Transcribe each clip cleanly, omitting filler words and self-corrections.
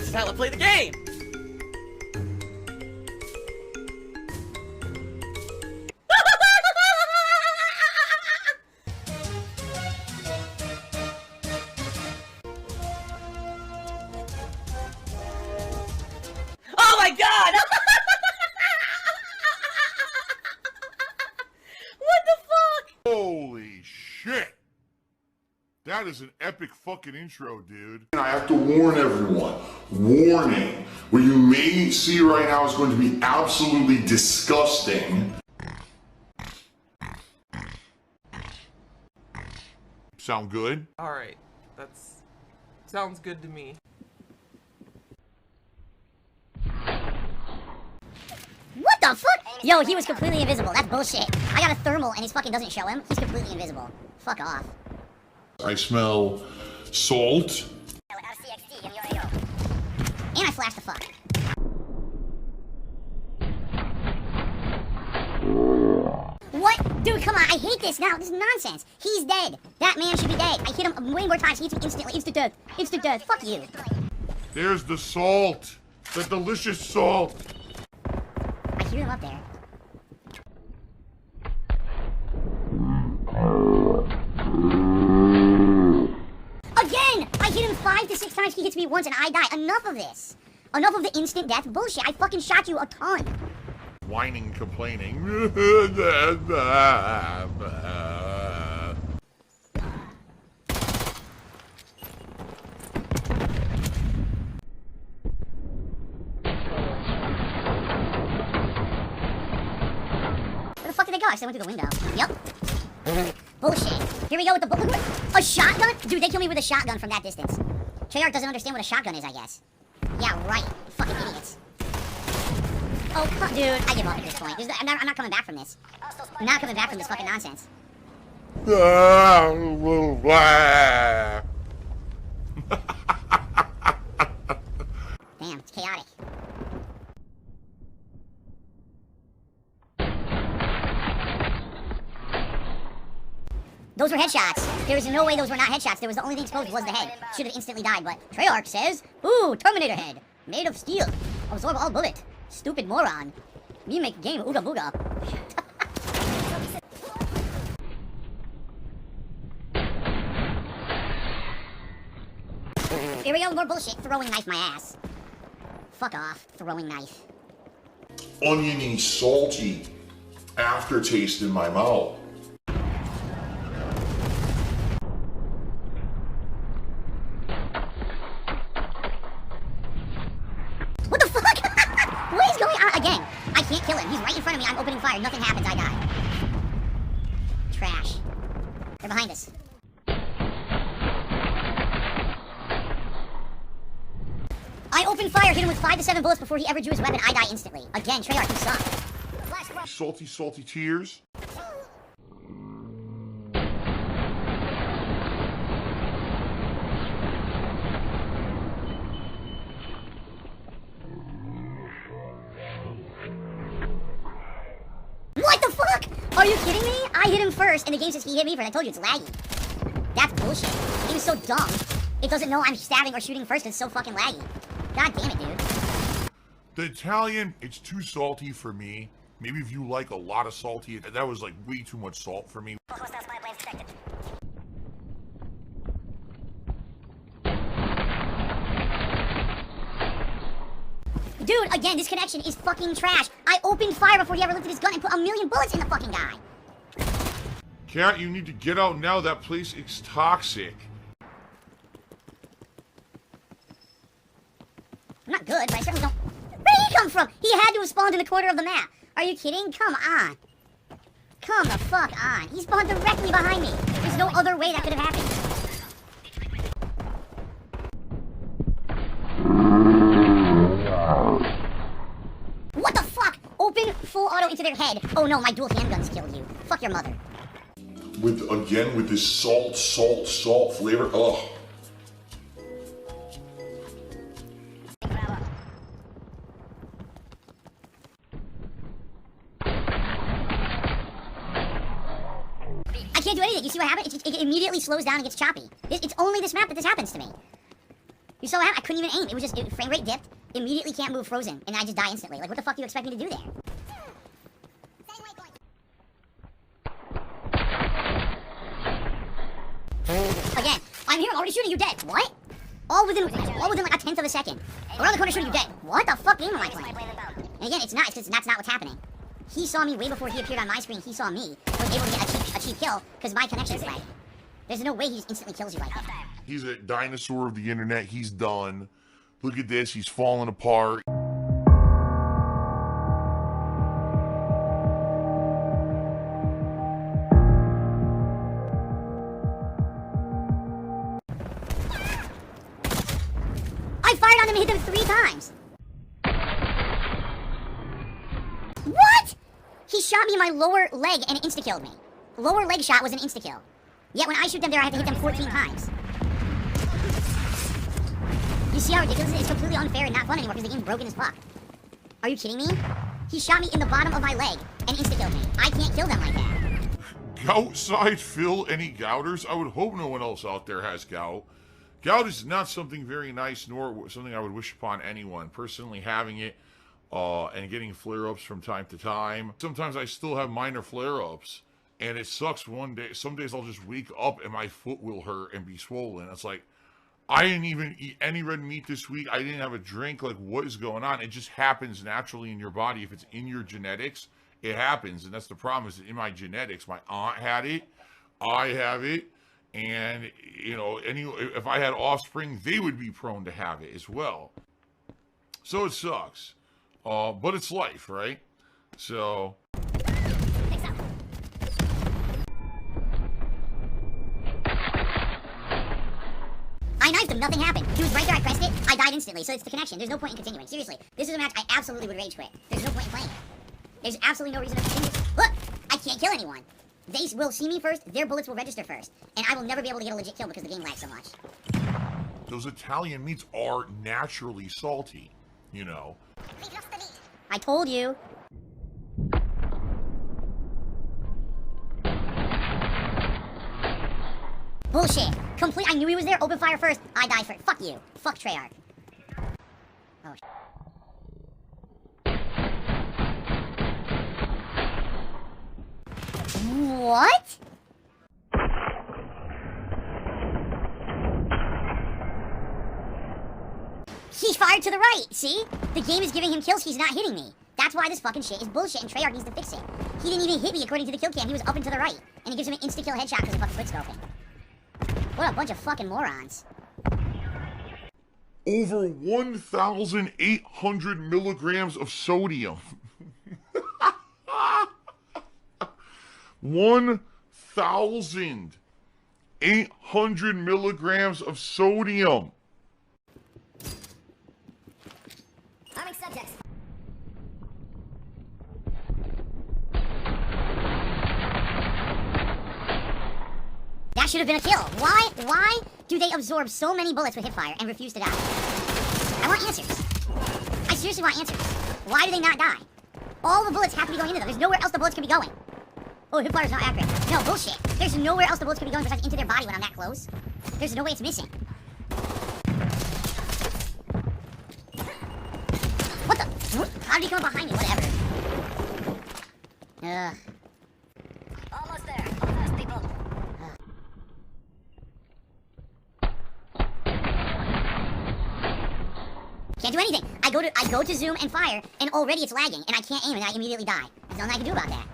is how I play the game! Oh my god! What the fuck? Holy shit! That is an epic fucking intro, dude. And I have to warn everyone. Warning. What you may see right now is going to be absolutely disgusting. Sound good? Alright, sounds good to me. What the fuck? Yo, he was completely invisible. That's bullshit. I got a thermal and his fucking doesn't show him. He's completely invisible. Fuck off. I smell salt. And I flashed the fuck. What? Dude, come on. I hate this now. This is nonsense. He's dead. That man should be dead. I hit him way more times. He hits me instantly. Instant death. Instant death. Fuck you. There's the salt. The delicious salt. I hear him up there. Again! I hit him 5 to 6 times. He hits me once and I die. Enough of this. Enough of the instant death bullshit. I fucking shot you a ton. Whining, complaining. Where the fuck did they go? I said I went through the window. Yep. Bullshit. Here we go with the bullet. A shotgun? Dude, they kill me with a shotgun from that distance. Treyarch doesn't understand what a shotgun is, I guess. Yeah, right. Fucking idiots. Oh, dude, I give up at this point. I'm not coming back from this. I'm not coming back from this fucking nonsense. Damn, it's chaotic. Those were headshots. There was no way those were not headshots. There was the only thing exposed was the head. Should have instantly died, but Treyarch says, ooh, Terminator head. Made of steel. Absorb all bullet. Stupid moron. Me make game ooga booga. Here we go, more bullshit. Throwing knife my ass. Fuck off. Throwing knife. Oniony, salty aftertaste in my mouth. What the fuck? What is going on? Again, I can't kill him. He's right in front of me. I'm opening fire. Nothing happens. I die. Trash. They're behind us. I opened fire, hit him with 5 to 7 bullets before he ever drew his weapon. I die instantly. Again, Treyarch, you suck. Salty, salty tears. What the fuck? Are you kidding me? I hit him first, and the game says he hit me first. I told you, it's laggy. That's bullshit. The game is so dumb. It doesn't know I'm stabbing or shooting first. It's so fucking laggy. God damn it, dude. The Italian, it's too salty for me. Maybe if you like a lot of salty, that was like way too much salt for me. Dude, again, this connection is fucking trash. I opened fire before he ever looked at his gun and put 1,000,000 bullets in the fucking guy. Cat, you need to get out now. That place is toxic. I'm not good, but I certainly don't... Where did he come from? He had to have spawned in the corner of the map. Are you kidding? Come on. Come the fuck on. He spawned directly behind me. There's no other way that could have happened. What the fuck? Open full auto into their head. Oh no, my dual handguns killed you. Fuck your mother. With this salt flavor. Ugh. I can't do anything. You see what happened? It immediately slows down and gets choppy. It's only this map that this happens to me. You saw what happened? I couldn't even aim. It was just, frame rate dipped, immediately can't move, frozen, and I just die instantly. Like, what the fuck do you expect me to do there? Again, I'm here, I'm already shooting you dead. What? All within like a tenth of a second. Around the corner shooting you dead. What the fuck game am I playing? And again, it's because that's not what's happening. He saw me way before he appeared on my screen. He saw me. Was able to get a cheap kill because my connection is right. There's no way he just instantly kills you like that. He's a dinosaur of the internet. He's done. Look at this. He's falling apart. I fired on him and hit him 3 times. What? He shot me in my lower leg and insta-killed me. Lower leg shot was an insta-kill. Yet when I shoot them there, I have to hit them 14 times. You see how ridiculous it is? It's completely unfair and not fun anymore because the game's broken as fuck. Are you kidding me? He shot me in the bottom of my leg and insta-killed me. I can't kill them like that. Gout side Phil, any gouters? I would hope no one else out there has gout. Gout is not something very nice, nor something I would wish upon anyone. Personally, having it and getting flare-ups from time to time. Sometimes I still have minor flare-ups, and it sucks one day. Some days I'll just wake up and my foot will hurt and be swollen. It's like, I didn't even eat any red meat this week. I didn't have a drink. Like, what is going on? It just happens naturally in your body. If it's in your genetics, it happens. And that's the problem, is that in my genetics, my aunt had it, I have it, and, you know, if I had offspring, they would be prone to have it as well. So it sucks. But it's life, right? So... I knifed him, nothing happened. He was right there, I pressed it, I died instantly, so it's the connection. There's no point in continuing. Seriously, this is a match I absolutely would rage quit. There's no point in playing it. There's absolutely no reason to continue. Look, I can't kill anyone. They will see me first, their bullets will register first, and I will never be able to get a legit kill because the game lags so much. Those Italian meats are naturally salty, you know. I told you. Bullshit. Complete. I knew he was there. Open fire first. I died first. Fuck you. Fuck Treyarch. Oh. What? He fired to the right. See? The game is giving him kills. He's not hitting me. That's why this fucking shit is bullshit, and Treyarch needs to fix it. He didn't even hit me according to the kill cam. He was up and to the right, and he gives him an insta-kill headshot because of fucking quick scoping. What a bunch of fucking morons. Over 1,800 milligrams of sodium. 1,800 milligrams of sodium. Arming subjects. That should have been a kill. Why do they absorb so many bullets with hipfire and refuse to die? I want answers. I seriously want answers. Why do they not die? All the bullets have to be going into them. There's nowhere else the bullets could be going. Oh, hipfire's not accurate. No, bullshit. There's nowhere else the bullets could be going besides into their body when I'm that close. There's no way it's missing. What the? How did he come up behind me? Whatever. Almost there. Almost, people. Can't do anything. I go to zoom and fire, and already it's lagging, and I can't aim, and I immediately die. There's nothing I can do about that.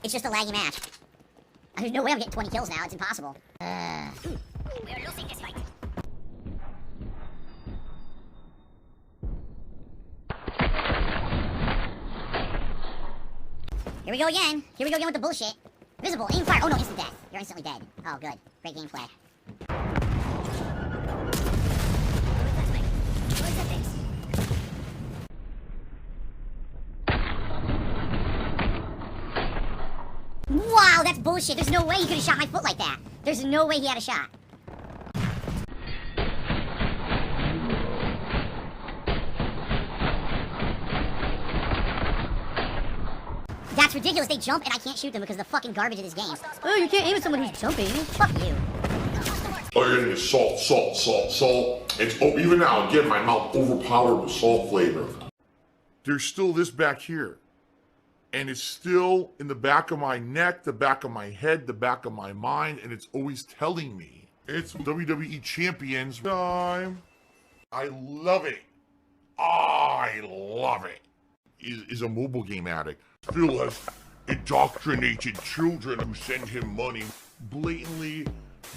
It's just a laggy match. There's no way I'm getting 20 kills now. It's impossible. We are losing this fight. Here we go again. Here we go again with the bullshit. Visible, aim, fire. Oh no, instant death. You're instantly dead. Oh, good. Great game flag. Wow, that's bullshit. There's no way he could have shot my foot like that. There's no way he had a shot. That's ridiculous. They jump and I can't shoot them because of the fucking garbage of this game. Oh, you can't aim at someone who's jumping. Fuck you. Oh, you're gonna get salt, salt, salt, salt. It's, oh, even now, again, my mouth overpowered with salt flavor. There's still this back here. And it's still in the back of my neck, the back of my head, the back of my mind, and it's always telling me. It's WWE Champions time. I love it. I love it. Is a mobile game addict. Phil has indoctrinated children who send him money. Blatantly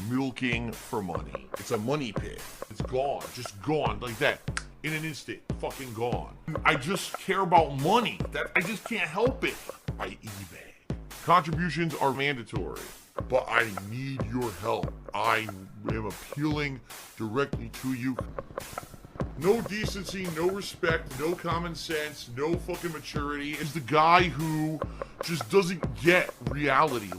milking for money. It's a money pit. It's gone. Just gone like that. In an instant. Fucking gone. I just care about money. That I just can't help it. By eBay. Contributions are mandatory. But I need your help. I am appealing directly to you. No decency, no respect, no common sense, no fucking maturity. Is the guy who just doesn't get reality.